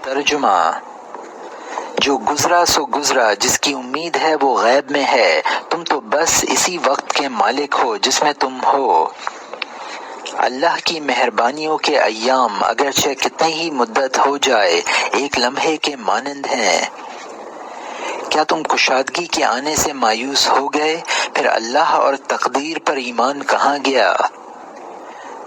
ترجمہ: جو گزرا سو گزرا، جس کی امید ہے وہ غیب میں ہے، تم تو بس اسی وقت کے مالک ہو جس میں تم ہو۔ اللہ کی مہربانیوں کے ایام اگرچہ کتنی ہی مدت ہو جائے، ایک لمحے کے مانند ہیں۔ کیا تم کشادگی کے آنے سے مایوس ہو گئے؟ پھر اللہ اور تقدیر پر ایمان کہاں گیا؟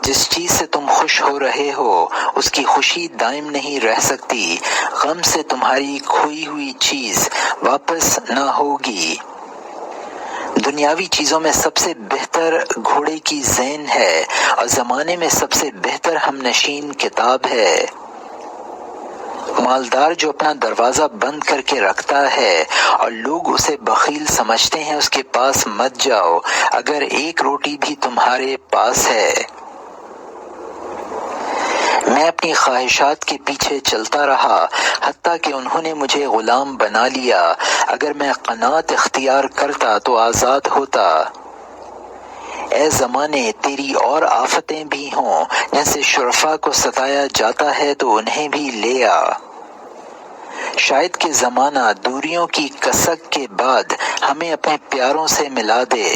جس چیز سے تم خوش ہو رہے ہو اس کی خوشی دائم نہیں رہ سکتی، غم سے تمہاری کھوئی ہوئی چیز واپس نہ ہوگی۔ دنیاوی چیزوں میں سب سے بہتر گھوڑے کی زین ہے اور زمانے میں سب سے بہتر ہم نشین کتاب ہے۔ مالدار جو اپنا دروازہ بند کر کے رکھتا ہے اور لوگ اسے بخیل سمجھتے ہیں، اس کے پاس مت جاؤ اگر ایک روٹی بھی تمہارے پاس ہے۔ میں اپنی خواہشات کے پیچھے چلتا رہا حتیٰ کہ انہوں نے مجھے غلام بنا لیا۔ اگر میں قناعت اختیار کرتا تو آزاد ہوتا۔ اے زمانے، تیری اور آفتیں بھی ہوں، جیسے شرفاء کو ستایا جاتا ہے تو انہیں بھی لے آ۔ شاید کہ زمانہ دوریوں کی کسک کے بعد ہمیں اپنے پیاروں سے ملا دے۔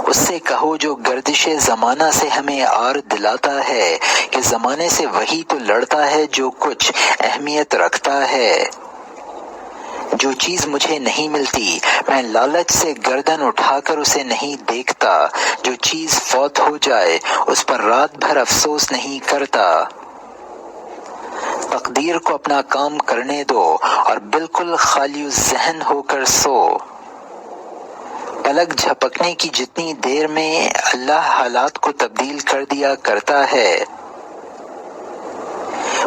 اس سے کہو جو گردش زمانہ سے ہمیں عار دلاتا ہے کہ زمانے سے وہی تو لڑتا ہے جو کچھ اہمیت رکھتا ہے۔ جو چیز مجھے نہیں ملتی میں لالچ سے گردن اٹھا کر اسے نہیں دیکھتا، جو چیز فوت ہو جائے اس پر رات بھر افسوس نہیں کرتا۔ تقدیر کو اپنا کام کرنے دو اور بالکل خالی الذہن ہو کر سو۔ پلک جھپکنے کی جتنی دیر میں اللہ حالات کو تبدیل کر دیا کرتا ہے،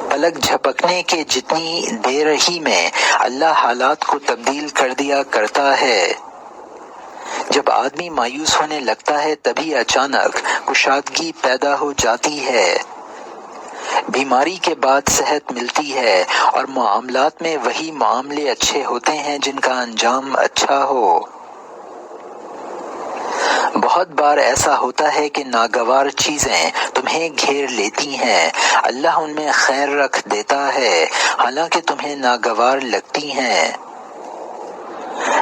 پلک جھپکنے کے جتنی دیر ہی میں اللہ حالات کو تبدیل کر دیا کرتا ہے۔ جب آدمی مایوس ہونے لگتا ہے تبھی اچانک کشادگی پیدا ہو جاتی ہے۔ بیماری کے بعد صحت ملتی ہے اور معاملات میں وہی معاملے اچھے ہوتے ہیں جن کا انجام اچھا ہو۔ بہت بار ایسا ہوتا ہے کہ ناگوار چیزیں تمہیں گھیر لیتی ہیں، اللہ ان میں خیر رکھ دیتا ہے حالانکہ تمہیں ناگوار لگتی ہیں۔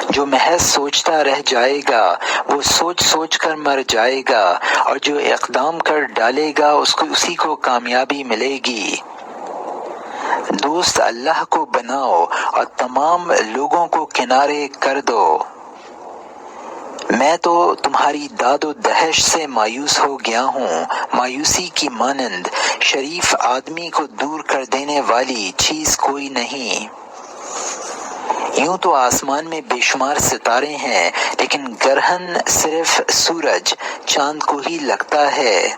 جو محض سوچتا رہ جائے گا وہ سوچ سوچ کر مر جائے گا، اور جو اقدام کر ڈالے گا اسی کو کامیابی ملے گی۔ دوست اللہ کو بناؤ اور تمام لوگوں کو کنارے کر دو۔ میں تو تمہاری داد و دہش سے مایوس ہو گیا ہوں، مایوسی کی مانند شریف آدمی کو دور کر دینے والی چیز کوئی نہیں۔ یوں تو آسمان میں بے شمار ستارے ہیں لیکن گرہن صرف سورج چاند کو ہی لگتا ہے۔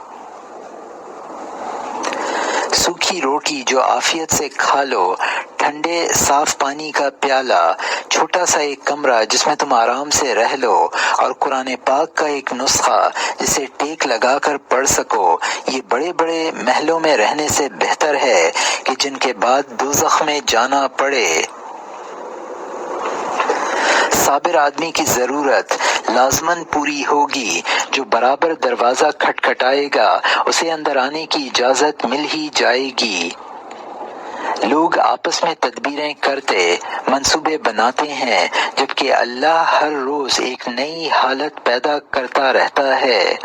سوکھی روٹی جو عافیت سے کھا لو، ٹھنڈے صاف پانی کا پیالہ، چھوٹا سا ایک کمرہ جس میں تم آرام سے رہ لو، اور قرآن پاک کا ایک نسخہ جسے ٹیک لگا کر پڑھ سکو، یہ بڑے بڑے محلوں میں رہنے سے بہتر ہے کہ جن کے بعد دوزخ میں جانا پڑے۔ صابر آدمی کی ضرورت لازماً پوری ہوگی، جو برابر دروازہ کھٹکھٹائے گا اسے اندر آنے کی اجازت مل ہی جائے گی۔ لوگ آپس میں تدبیریں کرتے منصوبے بناتے ہیں، جبکہ اللہ ہر روز ایک نئی حالت پیدا کرتا رہتا ہے۔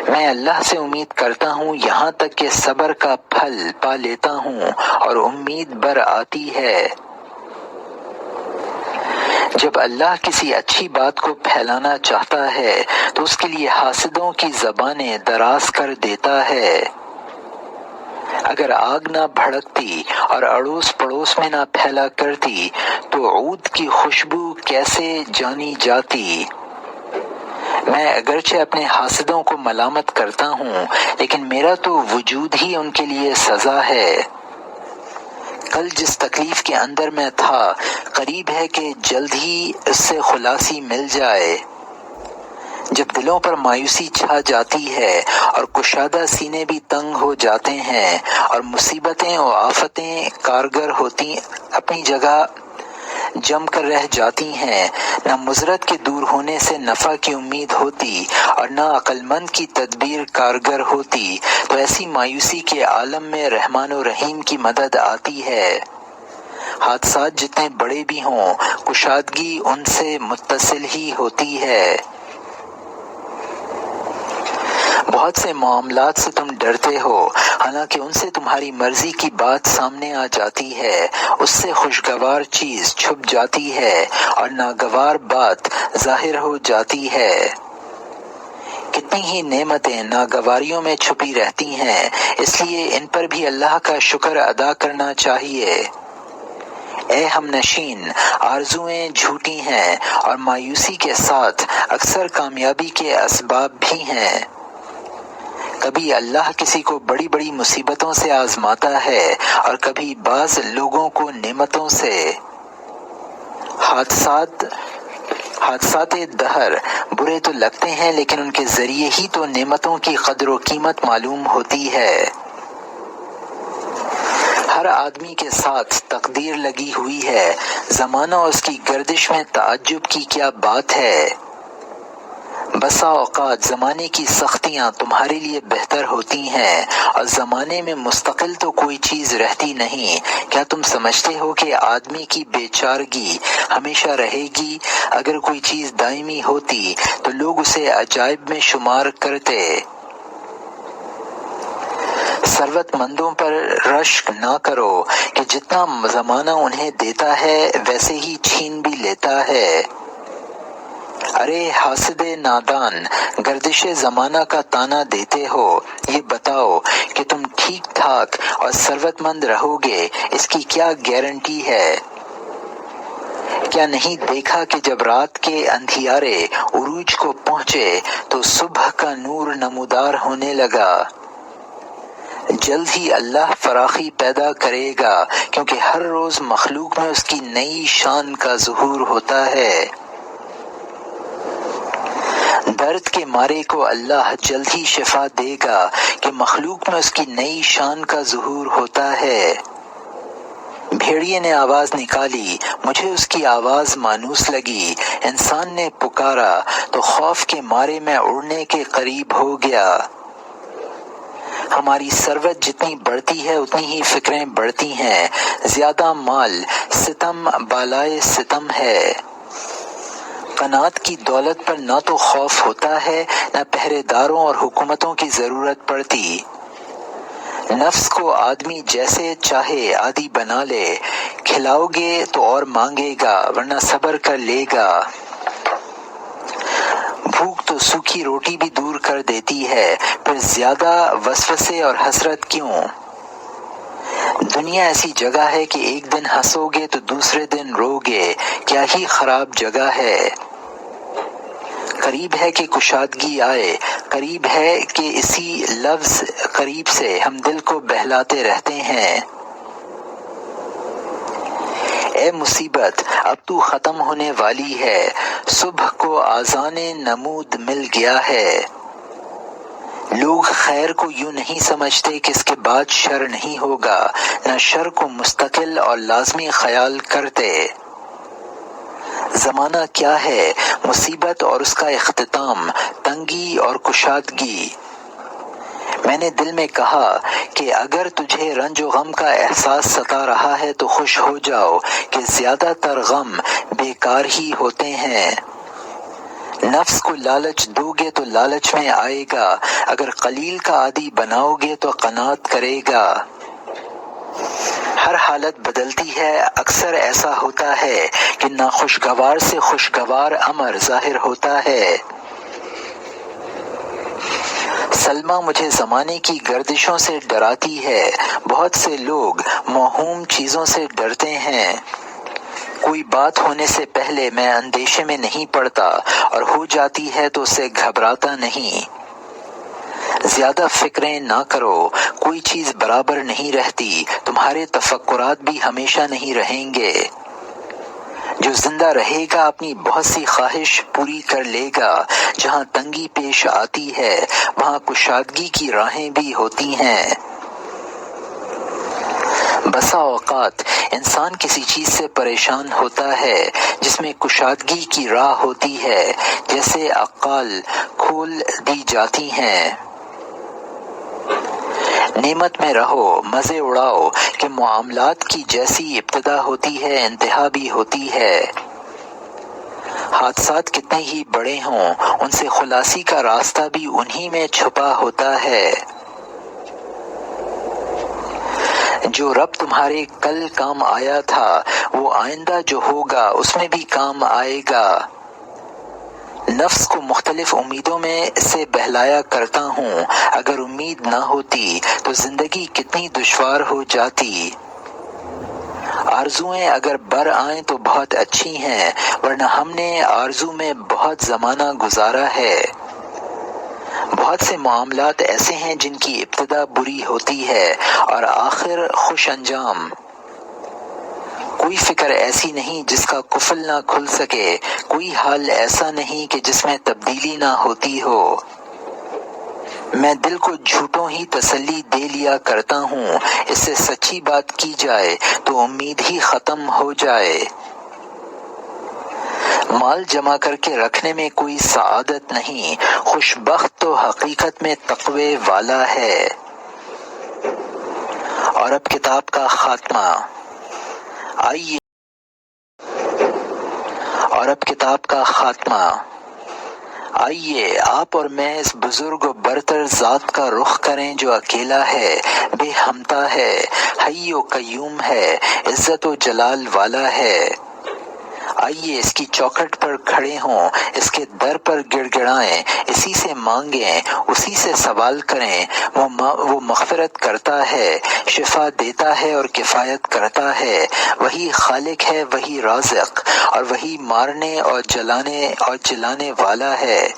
میں اللہ سے امید کرتا ہوں یہاں تک کہ صبر کا پھل پا لیتا ہوں اور امید بر آتی ہے۔ جب اللہ کسی اچھی بات کو پھیلانا چاہتا ہے تو اس کے لیے حاسدوں کی زبانیں دراز کر دیتا ہے۔ اگر آگ نہ بھڑکتی اور اڑوس پڑوس میں نہ پھیلا کرتی تو عود کی خوشبو کیسے جانی جاتی؟ میں اگرچہ اپنے حاسدوں کو ملامت کرتا ہوں لیکن میرا تو وجود ہی ان کے لیے سزا ہے۔ کل جس تکلیف کے اندر میں تھا قریب ہے کہ جلد ہی اس سے خلاصی مل جائے۔ جب دلوں پر مایوسی چھا جاتی ہے اور کشادہ سینے بھی تنگ ہو جاتے ہیں اور مصیبتیں و آفتیں کارگر ہوتی اپنی جگہ، جم کر رہ جاتی ہیں، نہ مضرت کے دور ہونے سے نفع کی امید ہوتی اور نہ عقل مند کی تدبیر کارگر ہوتی، تو ایسی مایوسی کے عالم میں رحمان و رحیم کی مدد آتی ہے۔ حادثات جتنے بڑے بھی ہوں، کشادگی ان سے متصل ہی ہوتی ہے۔ بہت سے معاملات سے تم ڈرتے ہو، حالانکہ ان سے تمہاری مرضی کی بات سامنے آ جاتی ہے، اس سے خوشگوار چیز چھپ جاتی ہے اور ناگوار بات ظاہر ہو جاتی ہے۔ کتنی ہی نعمتیں ناگواریوں میں چھپی رہتی ہیں، اس لیے ان پر بھی اللہ کا شکر ادا کرنا چاہیے۔ اے ہم نشین، آرزوئیں جھوٹی ہیں اور مایوسی کے ساتھ اکثر کامیابی کے اسباب بھی ہیں۔ کبھی اللہ کسی کو بڑی بڑی مصیبتوں سے آزماتا ہے اور کبھی بعض لوگوں کو نعمتوں سے۔ حادثات دہر برے تو لگتے ہیں، لیکن ان کے ذریعے ہی تو نعمتوں کی قدر و قیمت معلوم ہوتی ہے۔ ہر آدمی کے ساتھ تقدیر لگی ہوئی ہے، زمانہ اور اس کی گردش میں تعجب کی کیا بات ہے۔ بسا اوقات زمانے کی سختیاں تمہارے لیے بہتر ہوتی ہیں اور زمانے میں مستقل تو کوئی چیز رہتی نہیں۔ کیا تم سمجھتے ہو کہ آدمی کی بے چارگی ہمیشہ رہے گی؟ اگر کوئی چیز دائمی ہوتی تو لوگ اسے عجائب میں شمار کرتے۔ ثروت مندوں پر رشک نہ کرو کہ جتنا زمانہ انہیں دیتا ہے ویسے ہی چھین بھی لیتا ہے۔ ارے حاسد نادان، گردش زمانہ کا تانا دیتے ہو، یہ بتاؤ کہ تم ٹھیک ٹھاک اور ثروت مند رہو گے، اس کی کیا گارنٹی ہے؟ کیا نہیں دیکھا کہ جب رات کے اندھیارے عروج کو پہنچے تو صبح کا نور نمودار ہونے لگا؟ جلد ہی اللہ فراخی پیدا کرے گا، کیونکہ ہر روز مخلوق میں اس کی نئی شان کا ظہور ہوتا ہے۔ درد کے مارے کو اللہ جلد ہی شفا دے گا کہ مخلوق میں اس کی نئی شان کا ظہور ہوتا ہے۔ بھیڑیے نے آواز نکالی، مجھے اس کی آواز مانوس لگی۔ انسان نے پکارا تو خوف کے مارے میں اڑنے کے قریب ہو گیا۔ ہماری ثروت جتنی بڑھتی ہے اتنی ہی فکریں بڑھتی ہیں۔ زیادہ مال ستم بالائے ستم ہے۔ قناعت کی دولت پر نہ تو خوف ہوتا ہے، نہ پہرے داروں اور حکومتوں کی ضرورت پڑتی۔ نفس کو آدمی جیسے چاہے عادی بنا لے، کھلاؤ گے تو اور مانگے گا، ورنہ صبر کر لے گا۔ بھوک تو سوکھی روٹی بھی دور کر دیتی ہے، پھر زیادہ وسوسے اور حسرت کیوں؟ دنیا ایسی جگہ ہے کہ ایک دن ہنسو گے تو دوسرے دن رو گے، کیا ہی خراب جگہ ہے۔ قریب ہے کہ کشادگی آئے، قریب ہے کہ اسی لفظ قریب سے ہم دل کو بہلاتے رہتے ہیں۔ اے مصیبت، اب تو ختم ہونے والی ہے، صبح کو آذان نمود مل گیا ہے۔ لوگ خیر کو یوں نہیں سمجھتے کہ اس کے بعد شر نہیں ہوگا، نہ شر کو مستقل اور لازمی خیال کرتے۔ زمانہ کیا ہے؟ مصیبت اور اس کا اختتام، تنگی اور کشادگی۔ میں نے دل میں کہا کہ اگر تجھے رنج و غم کا احساس ستا رہا ہے تو خوش ہو جاؤ کہ زیادہ تر غم بیکار ہی ہوتے ہیں۔ نفس کو لالچ دو گے تو لالچ میں آئے گا، اگر قلیل کا عادی بناؤ گے تو قناعت کرے گا۔ ہر حالت بدلتی ہے، اکثر ایسا ہوتا ہے کہ ناخوشگوار سے خوشگوار امر ظاہر ہوتا ہے۔ سلمیٰ مجھے زمانے کی گردشوں سے ڈراتی ہے۔ بہت سے لوگ موہوم چیزوں سے ڈرتے ہیں۔ کوئی بات ہونے سے پہلے میں اندیشے میں نہیں پڑتا، اور ہو جاتی ہے تو اسے گھبراتا نہیں۔ زیادہ فکریں نہ کرو، کوئی چیز برابر نہیں رہتی، تمہارے تفکرات بھی ہمیشہ نہیں رہیں گے۔ جو زندہ رہے گا اپنی بہت سی خواہش پوری کر لے گا۔ جہاں تنگی پیش آتی ہے وہاں کشادگی کی راہیں بھی ہوتی ہیں۔ بسا اوقات انسان کسی چیز سے پریشان ہوتا ہے جس میں کشادگی کی راہ ہوتی ہے، جیسے عقال کھول دی جاتی ہیں۔ نعمت میں رہو، مزے اڑاؤ کہ معاملات کی جیسی ابتدا ہوتی ہے انتہا بھی ہوتی ہے۔ حادثات کتنے ہی بڑے ہوں، ان سے خلاصی کا راستہ بھی انہی میں چھپا ہوتا ہے۔ جو رب تمہارے کل کام آیا تھا وہ آئندہ جو ہوگا اس میں بھی کام آئے گا۔ نفس کو مختلف امیدوں میں سے بہلایا کرتا ہوں، اگر امید نہ ہوتی تو زندگی کتنی دشوار ہو جاتی۔ آرزوئیں اگر بر آئیں تو بہت اچھی ہیں، ورنہ ہم نے آرزو میں بہت زمانہ گزارا ہے۔ بہت سے معاملات ایسے ہیں جن کی ابتدا بری ہوتی ہے اور آخر خوش انجام۔ کوئی فکر ایسی نہیں جس کا قفل نہ کھل سکے، کوئی حال ایسا نہیں کہ جس میں تبدیلی نہ ہوتی ہو۔ میں دل کو جھوٹوں ہی تسلی دے لیا کرتا ہوں، اس سے سچی بات کی جائے تو امید ہی ختم ہو جائے۔ مال جمع کر کے رکھنے میں کوئی سعادت نہیں، خوش بخت تو حقیقت میں تقوی والا ہے۔ اور اب کتاب کا خاتمہ۔ آئیے آپ اور میں اس بزرگ و برتر ذات کا رخ کریں جو اکیلا ہے، بے ہمتا ہے، حی و قیوم ہے، عزت و جلال والا ہے۔ آئیے اس کی چوکھٹ پر کھڑے ہوں، اس کے در پر گڑ گڑائیں، اسی سے مانگیں، اسی سے سوال کریں۔ وہ مغفرت کرتا ہے، شفا دیتا ہے اور کفایت کرتا ہے۔ وہی خالق ہے، وہی رازق، اور وہی مارنے اور جلانے والا ہے۔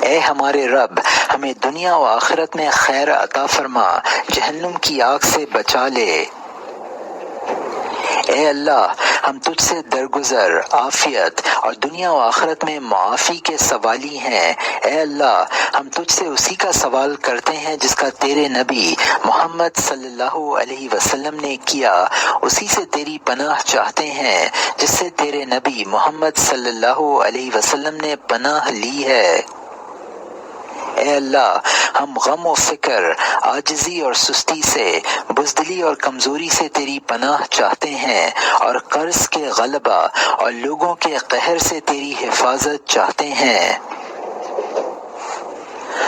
اے ہمارے رب، ہمیں دنیا و آخرت میں خیر عطا فرما، جہنم کی آگ سے بچا لے۔ اے اللہ، ہم تجھ سے درگزر، عافیت اور دنیا و آخرت میں معافی کے سوالی ہیں۔ اے اللہ، ہم تجھ سے اسی کا سوال کرتے ہیں جس کا تیرے نبی محمد صلی اللہ علیہ وسلم نے کیا، اسی سے تیری پناہ چاہتے ہیں جس سے تیرے نبی محمد صلی اللہ علیہ وسلم نے پناہ لی ہے۔ اے اللہ، ہم غم و فکر، عاجزی اور سستی سے، بزدلی اور کمزوری سے تیری پناہ چاہتے ہیں، اور قرض کے غلبہ اور لوگوں کے قہر سے تیری حفاظت چاہتے ہیں۔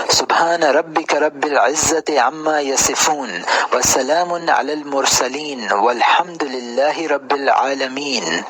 سبحان ربک رب العزت عما یصفون وسلام علی المرسلین والحمد للہ رب العالمین۔